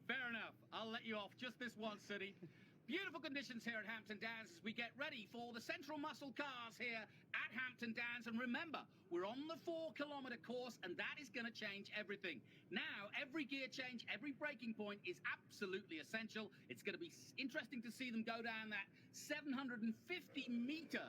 Fair enough. I'll let you off just this once, City. Beautiful conditions here at Hampton Downs as we get ready for the Central Muscle Cars here at Hampton Downs. And remember, we're on the 4-kilometre course, and that is going to change everything. Now, every gear change, every braking point is absolutely essential. It's going to be interesting to see them go down that 750-metre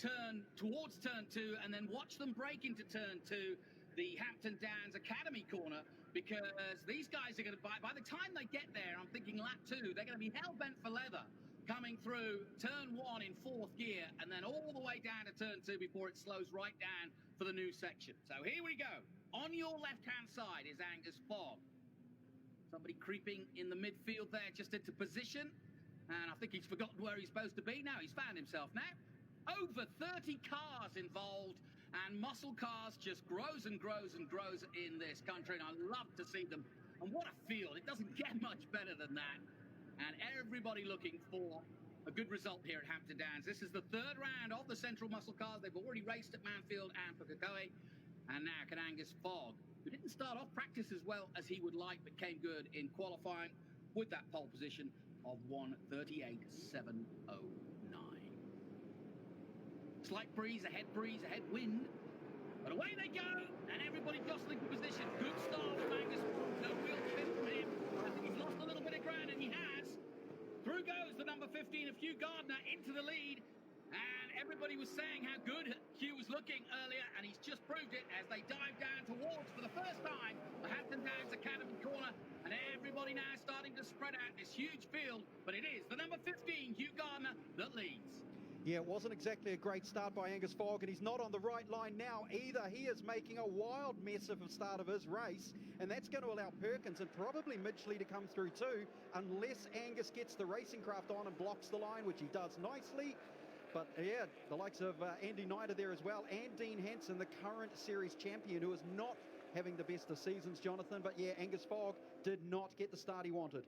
turn towards turn 2 and then watch them brake into turn 2, the Hampton Downs Academy corner, because these guys are going to, by the time they get there, I'm thinking lap 2, they're going to be hell-bent for leather coming through turn 1 in 4th gear and then all the way down to turn 2 before it slows right down for the new section. So here we go. On your left-hand side is Angus Fogg. Somebody creeping in the midfield there just into position, and I think he's forgotten where he's supposed to be. Now he's found himself now. Over 30 cars involved, and muscle cars just grows and grows and grows in this country, and I love to see them. And what a field. It doesn't get much better than that. And everybody looking for a good result here at Hampton Downs. This is the 3rd round of the Central Muscle Cars. They've already raced at Manfield and Pukekohe. And now can Angus Fogg, who didn't start off practice as well as he would like, but came good in qualifying with that pole position of 1:38.709. Slight breeze, ahead wind. But away they go, and everybody jostling for position. Good start from Angus. No real spin from him. I think he's lost a little bit of ground, and he has. Through goes the number 15 of Hugh Gardner into the lead. And everybody was saying how good Hugh was looking earlier, and he's just proved it as they dive down towards, for the first time, the Hampton Downs Academy corner. And everybody now starting to spread out this huge field. But it is the number 15, Hugh Gardner, that leads. Yeah, it wasn't exactly a great start by Angus Fogg, and he's not on the right line now either. He is making a wild mess of the start of his race, and that's going to allow Perkins and probably Midgley to come through too, unless Angus gets the racing craft on and blocks the line, which he does nicely. But yeah, the likes of Andy Knight are there as well, and Dean Hanson, the current series champion, who is not having the best of seasons, Jonathan. But yeah, Angus Fogg did not get the start he wanted.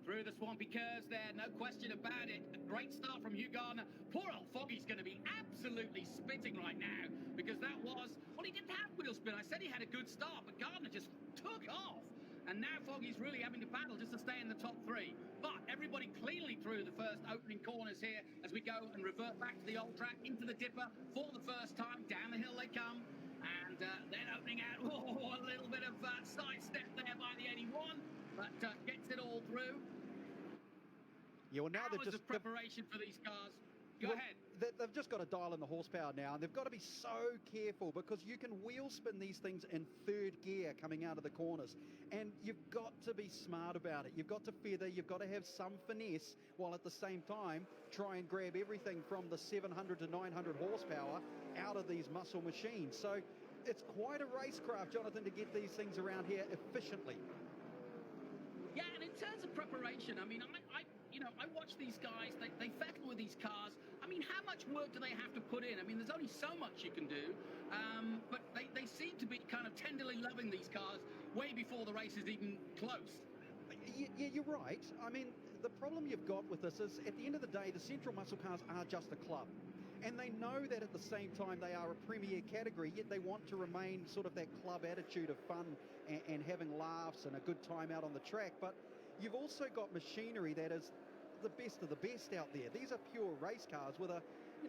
Through the swampy curves there, no question about it. A great start from Hugh Gardner. Poor old Foggy's going to be absolutely spitting right now, because that was, well, he didn't have wheel spin. I said he had a good start, but Gardner just took off. And now Foggy's really having to battle just to stay in the top 3. But everybody cleanly through the first opening corners here as we go and revert back to the old track into the dipper for the first time. Down the hill they come. And then opening out, a little bit of sidestep there by the 81, but gets it all through. Yeah, well, now Hours of preparation for these cars. Go ahead. They've just got to dial in the horsepower now, and they've got to be so careful, because you can wheel spin these things in 3rd gear coming out of the corners, and you've got to be smart about it. You've got to feather, you've got to have some finesse, while at the same time try and grab everything from the 700 to 900 horsepower out of these muscle machines. So it's quite a racecraft, Jonathan, to get these things around here efficiently. Yeah, and in terms of preparation, I mean, I watch these guys, they battle with these cars. I mean, how much work do they have to put in? I mean, there's only so much you can do, but they seem to be kind of tenderly loving these cars way before the race is even close. Yeah, you're right. I mean, the problem you've got with this is, at the end of the day, the Central Muscle Cars are just a club. And they know that at the same time they are a premier category, yet they want to remain sort of that club attitude of fun and having laughs and a good time out on the track. But you've also got machinery that is the best of the best out there. These are pure race cars with an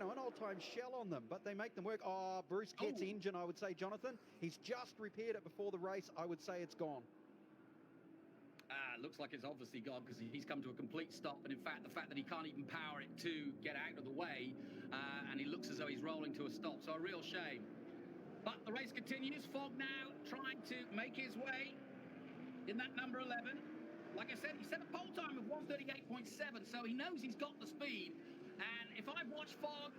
old-time shell on them, but they make them work. Oh, Bruce Kett's engine, I would say, Jonathan. He's just repaired it before the race. I would say it's gone. Looks like it's obviously gone, because he's come to a complete stop. And in fact, the fact that he can't even power it to get out of the way, and he looks as though he's rolling to a stop. So a real shame. But the race continues. Fogg now trying to make his way in that number 11. Like I said, he set a pole time of 1:38.7, so he knows he's got the speed. And if I've watched Fogg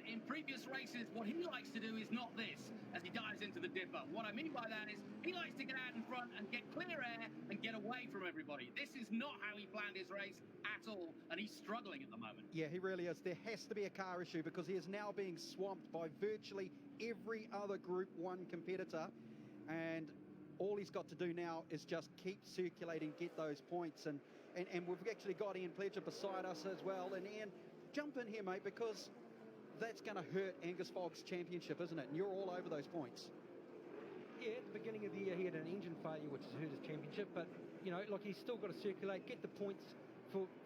in previous races, what he likes to do is not this, as he dives into the dipper. What I mean by that is he likes to get out in front and get clear air and get away from everybody. This is not how he planned his race at all, and he's struggling at the moment. Yeah, he really is. There has to be a car issue, because he is now being swamped by virtually every other Group 1 competitor, and all he's got to do now is just keep circulating, get those points. And we've actually got Ian Pledger beside us as well. And Ian, jump in here, mate, because that's going to hurt Angus Fogg's championship, isn't it? And you're all over those points. Yeah, at the beginning of the year he had an engine failure which has hurt his championship, but you know, like he's still got to circulate, get the points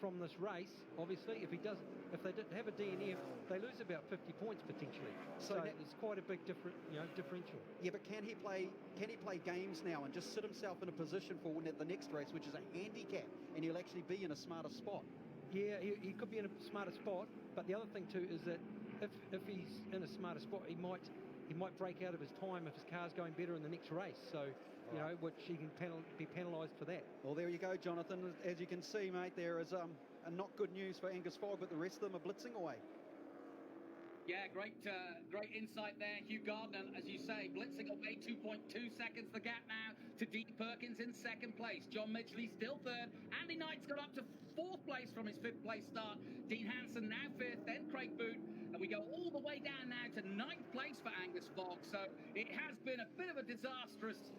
from this race. Obviously, if they didn't have a DNF, they lose about 50 points potentially. So it's quite a big differential. Yeah, but can he play games now and just sit himself in a position for when at the next race, which is a handicap, and he'll actually be in a smarter spot? Yeah, he could be in a smarter spot, but the other thing too is that if he's in a smarter spot, he might break out of his time if his car's going better in the next race. So, you know, which he can be penalised for that. Well, there you go, Jonathan. As you can see, mate, there is not good news for Angus Fogg, but the rest of them are blitzing away. Yeah, great insight there, Hugh Gardner, as you say, blitzing away 2.2 seconds. The gap now to Dean Perkins in second place. John Midgley still third. Andy Knight's got up to fourth place from his fifth place start. Dean Hansen now fifth, then Craig Boot. And we go all the way down now to ninth place for Angus Fogg. So it has been a bit of a disastrous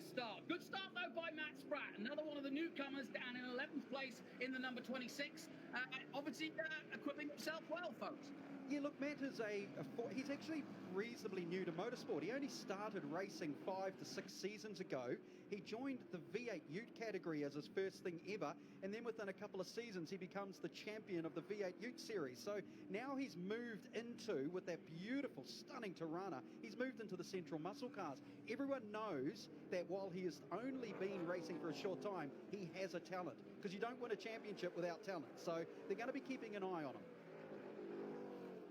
start. Good start, though, by Matt Spratt. Another one of the newcomers down in 11th place in the number 26. Obviously equipping himself well, folks. Yeah, look, Matt is he's actually reasonably new to motorsport. He only started racing 5 to 6 seasons ago. He joined the V8 Ute category as his first thing ever, and then within a couple of seasons he becomes the champion of the V8 Ute series. So now he's moved into, with that beautiful, stunning Tirana, he's moved into the Central Muscle Cars. Everyone knows that while he has only been racing for a short time, he has a talent, because you don't win a championship without talent. So they're going to be keeping an eye on him.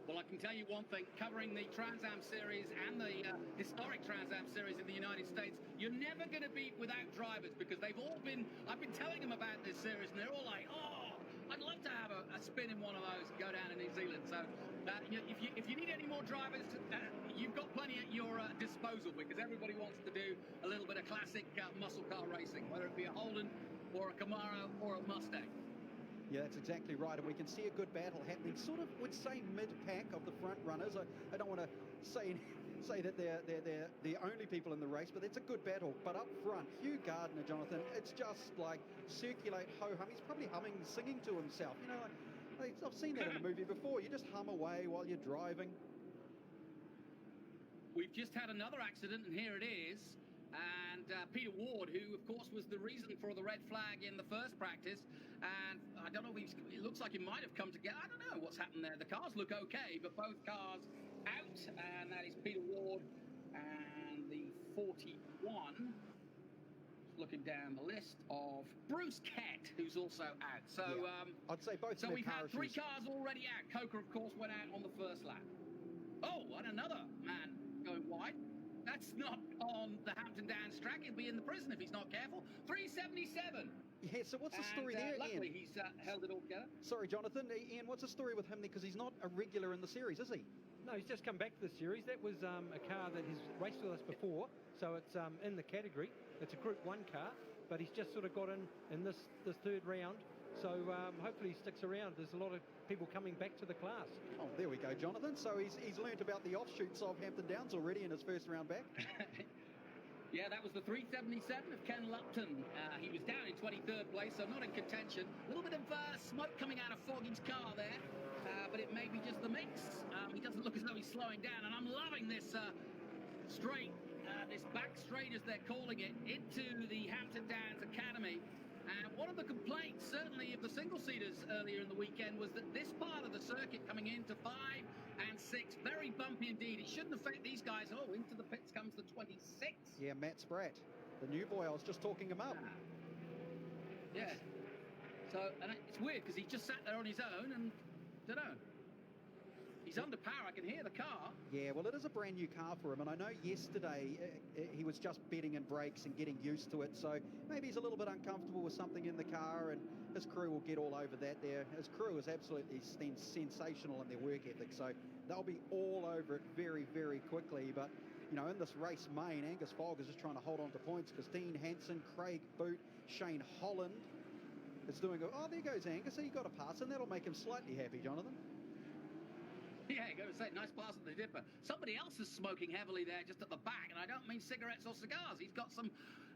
Well, I can tell you one thing, covering the Trans Am Series and the historic Trans Am Series in the United States, you're never going to be without drivers, because I've been telling them about this series, and they're all like, oh, I'd love to have a spin in one of those and go down to New Zealand. So if you need any more drivers, you've got plenty at your disposal, because everybody wants to do a little bit of classic muscle car racing, whether it be a Holden or a Camaro or a Mustang. Yeah, that's exactly right, and we can see a good battle happening, sort of, would say, mid-pack of the front runners. I don't want to say that they're the only people in the race, but it's a good battle. But up front, Hugh Gardner, Jonathan, it's just like circulate ho-hum. He's probably humming, singing to himself. You know, like, I've seen that in a movie before. You just hum away while you're driving. We've just had another accident, and here it is. And Peter Ward, who, of course, was the reason for the red flag in the first practice. And I don't know, it looks like he might have come together. I don't know what's happened there. The cars look okay, but both cars out. And that is Peter Ward and the 41. Looking down the list of Bruce Kett, who's also out. So yeah. I'd say both. So we've had 3 cars already out. Coker, of course, went out on the first lap. Oh, and another man going wide. That's not on the Hampton Downs track. He'll be in the prison if he's not careful. 377. Yeah, so what's the story there, luckily Ian? He's held it all together. Sorry, Jonathan. Ian, what's the story with him there? Because he's not a regular in the series, is he? No, he's just come back to the series. That was a car that he's raced with us before, so it's in the category. It's a Group 1 car, but he's just sort of got in this third round. So hopefully he sticks around. There's a lot of people coming back to the class. Oh, there we go, Jonathan. So he's learnt about the offshoots of Hampton Downs already in his first round back. Yeah, that was the 377 of Ken Lupton. He was down in 23rd place, so not in contention. A little bit of smoke coming out of Foggy's car there, but it may be just the mix. He doesn't look as though he's slowing down, and I'm loving this straight, this back straight as they're calling it, into the Hampton Downs Academy. And one of the complaints, certainly of the single-seaters earlier in the weekend, was that this part of the circuit coming into 5 and 6, very bumpy indeed. It shouldn't affect these guys. Oh, into the pits comes the 26. Yeah, Matt Spratt, the new boy. I was just talking him up. Yeah. So, and it's weird because he just sat there on his own and, don't know. He's under power. I can hear the car. Yeah, well, it is a brand new car for him. And I know yesterday he was just bedding in brakes and getting used to it. So maybe he's a little bit uncomfortable with something in the car, and his crew will get all over that there. His crew is absolutely sensational in their work ethic. So they'll be all over it very, very quickly. But, you know, in this race main, Angus Fogg is just trying to hold on to points because Dean Hansen, Craig Boot, Shane Holland is doing it. Oh, there goes Angus. So he got a pass, and that'll make him slightly happy, Jonathan. Yeah, I got to say, nice pass at the dipper. Somebody else is smoking heavily there just at the back, and I don't mean cigarettes or cigars. He's got some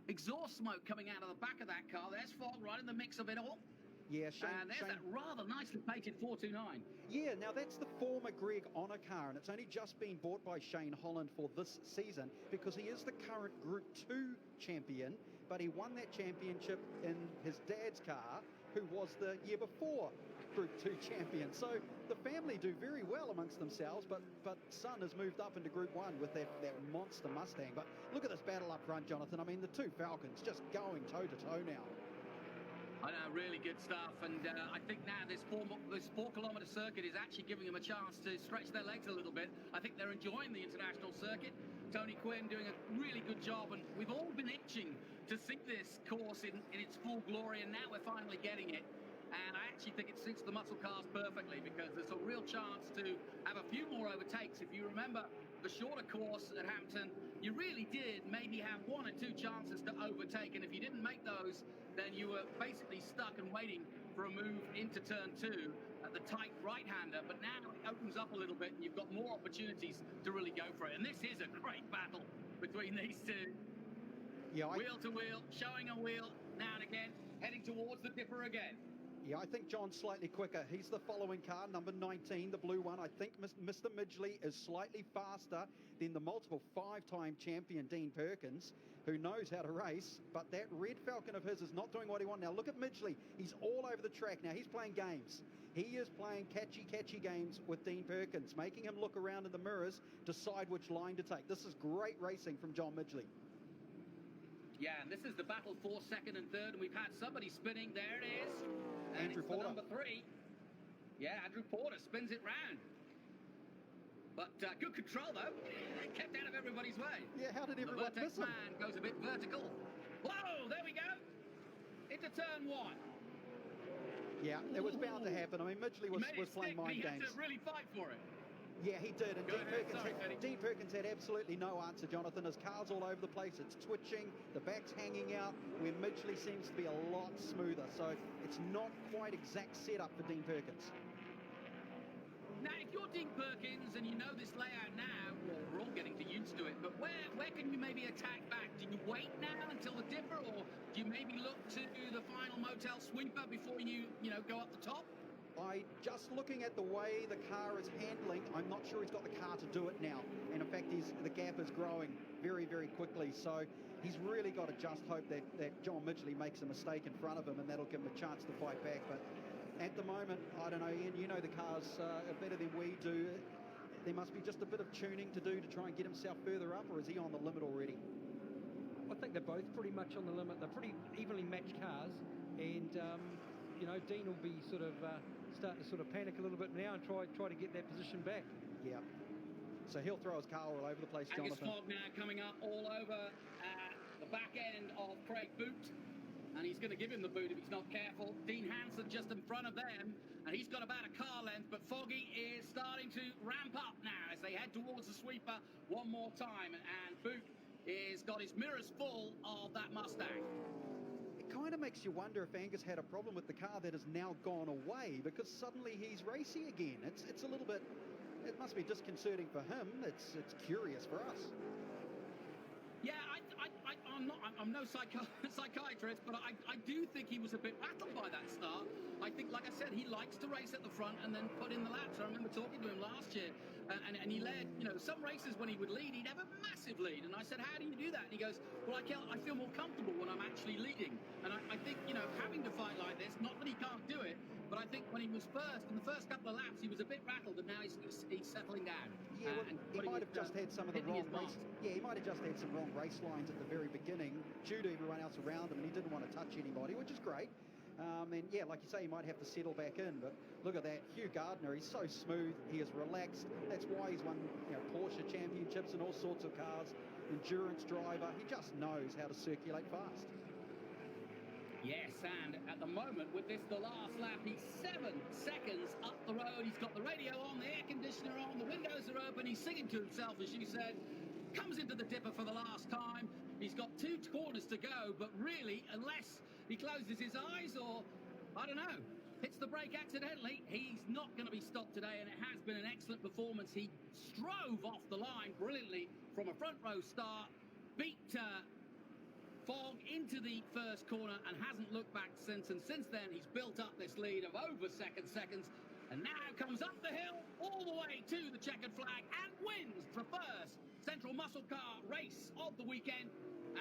exhaust smoke coming out of the back of that car. There's Fogg right in the mix of it all. Yeah, Shane. And there's that rather nicely painted 429. Yeah, now that's the former Greg Honor car, and it's only just been bought by Shane Holland for this season because he is the current Group 2 champion, but he won that championship in his dad's car, who was the year before Group 2 champion. So the family do very well amongst themselves, but son has moved up into Group 1 with that monster Mustang. But look at this battle up front, Jonathan. I mean, the two Falcons just going toe-to-toe now. I know, really good stuff, and I think now this 4-kilometre circuit is actually giving them a chance to stretch their legs a little bit. I think they're enjoying the international circuit. Tony Quinn doing a really good job, and we've all been itching to see this course in its full glory, and now we're finally getting it. And I actually think it suits the muscle cars perfectly because there's a real chance to have a few more overtakes. If you remember the shorter course at Hampton, you really did maybe have 1 or 2 chances to overtake, and if you didn't make those, then you were basically stuck and waiting for a move into turn 2 at the tight right-hander. But now it opens up a little bit, and you've got more opportunities to really go for it. And this is a great battle between these two. Yeah, wheel to wheel, showing a wheel now and again, heading towards the dipper again. Yeah, I think John's slightly quicker. He's the following car, number 19, the blue one. I think Mr. Midgley is slightly faster than the multiple 5-time champion Dean Perkins, who knows how to race. But that red Falcon of his is not doing what he wants. Now look at Midgley. He's all over the track. Now he's playing games. He is playing catchy games with Dean Perkins, making him look around in the mirrors, decide which line to take. This is great racing from John Midgley. Yeah, and this is the battle for second and third, and we've had somebody spinning. There it is. And Andrew it's Porter. number 3. Yeah, Andrew Porter spins it round. But good control, though. Kept out of everybody's way. Yeah, how did everyone miss him? The Vertex man goes a bit vertical. Whoa, there we go. Into turn 1. Yeah, it was bound to happen. I mean, Midgley was playing mind games. He had to really fight for it. Yeah, he did. And Sorry, Dean Perkins had absolutely no answer, Jonathan. His car's all over the place. It's twitching. The back's hanging out, where Midgley seems to be a lot smoother. So it's not quite exact setup for Dean Perkins. Now, if you're Dean Perkins and you know this layout now, well, we're all getting used to it, but where can you maybe attack back? Do you wait now until the dipper, or do you maybe look to the final motel sweeper before you go up the top? Just looking at the way the car is handling, I'm not sure he's got the car to do it now. And in fact, the gap is growing very quickly. So he's really got to just hope that John Midgley makes a mistake in front of him, and that'll give him a chance to fight back. But at the moment, I don't know, Ian, you know the cars better than we do. There must be just a bit of tuning to do to try and get himself further up, or is he on the limit already? I think they're both pretty much on the limit. They're pretty evenly matched cars, and Dean will be sort of starting to sort of panic a little bit now and try to get that position back. Yeah. So he'll throw his car all over the place, Angus Jonathan. Fogg now coming up all over the back end of Craig Boot, and he's going to give him the boot if he's not careful. Dean Hansen just in front of them, and he's got about a car length, but Foggy is starting to ramp up now as they head towards the sweeper one more time, and Boot is got his mirrors full of that Mustang. It kind of makes you wonder if Angus had a problem with the car that has now gone away, because suddenly he's racing again. It's a little bit, it must be disconcerting for him. It's curious for us. Yeah, I'm no psychiatrist, but I do think he was a bit rattled by that start. I think, like I said, he likes to race at the front and then put in the laps. I remember talking to him last year, and he led, some races when he would lead, he'd have a massive lead. And I said, how do you do that? And he goes, well, I feel more comfortable when I'm actually leading. And I think, having to fight like this, not that he can't do it, but I think when he was first, in the first couple of laps, he was a bit rattled, and now he's settling down. Yeah, well, he might have just had some of the wrong race. Yeah, he might have just had some wrong race lines at the very beginning due to everyone else around him, and he didn't want to touch anybody, which is great. And yeah, like you say, he might have to settle back in. But look at that, Hugh Gardner. He's so smooth. He is relaxed. That's why he's won Porsche championships and all sorts of cars. Endurance driver. He just knows how to circulate fast. Yes, and at the moment, with this, the last lap, he's 7 seconds up the road. He's got the radio on, the air conditioner on, the windows are open. He's singing to himself, as you said. Comes into the dipper for the last time. He's got 2 corners to go, but really, unless he closes his eyes or, I don't know, hits the brake accidentally, he's not going to be stopped today, and it has been an excellent performance. He strove off the line brilliantly from a front row start, beat Fogg into the first corner and hasn't looked back since. And since then, he's built up this lead of over seconds. And now comes up the hill all the way to the checkered flag and wins the first Central Muscle Car race of the weekend.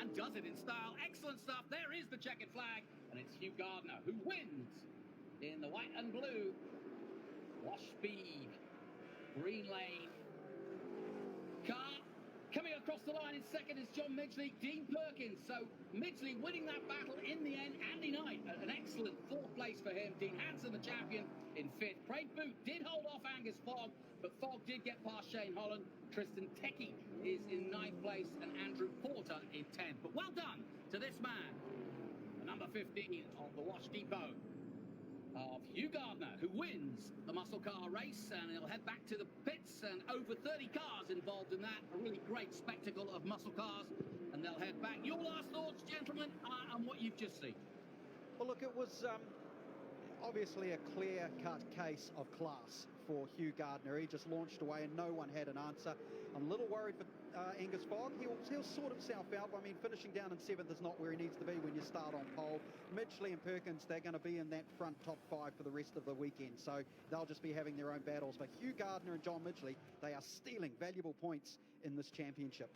And does it in style. Excellent stuff. There is the checkered flag. And it's Hugh Gardner who wins in the white and blue. Wash speed. Green lane. Car coming across the line in second is John Midgley. Dean Perkins. So Midgley winning that battle in the end. Andy Knight, an excellent fourth place for him. Dean Hansen, the champion, in fifth. Craig Boot did hold off Angus Fogg, but Fogg did get past Shane Holland. Tristan Teckie is in ninth place and Andrew Porter in 10th. But well done to this man, the number 15 of the Wash Depot, of Hugh Gardner, who wins the muscle car race, and he'll head back to the pits, and over 30 cars involved in that. A really great spectacle of muscle cars, and they'll head back. Your last thoughts, gentlemen, on what you've just seen? Well, look, it was obviously a clear-cut case of class for Hugh Gardner. He just launched away and no one had an answer. I'm a little worried for Angus Fogg. He'll sort himself out. I mean, finishing down in 7th is not where he needs to be when you start on pole. Midgley and Perkins, they're going to be in that front top 5 for the rest of the weekend, so they'll just be having their own battles. But Hugh Gardner and John Midgley, they are stealing valuable points in this championship.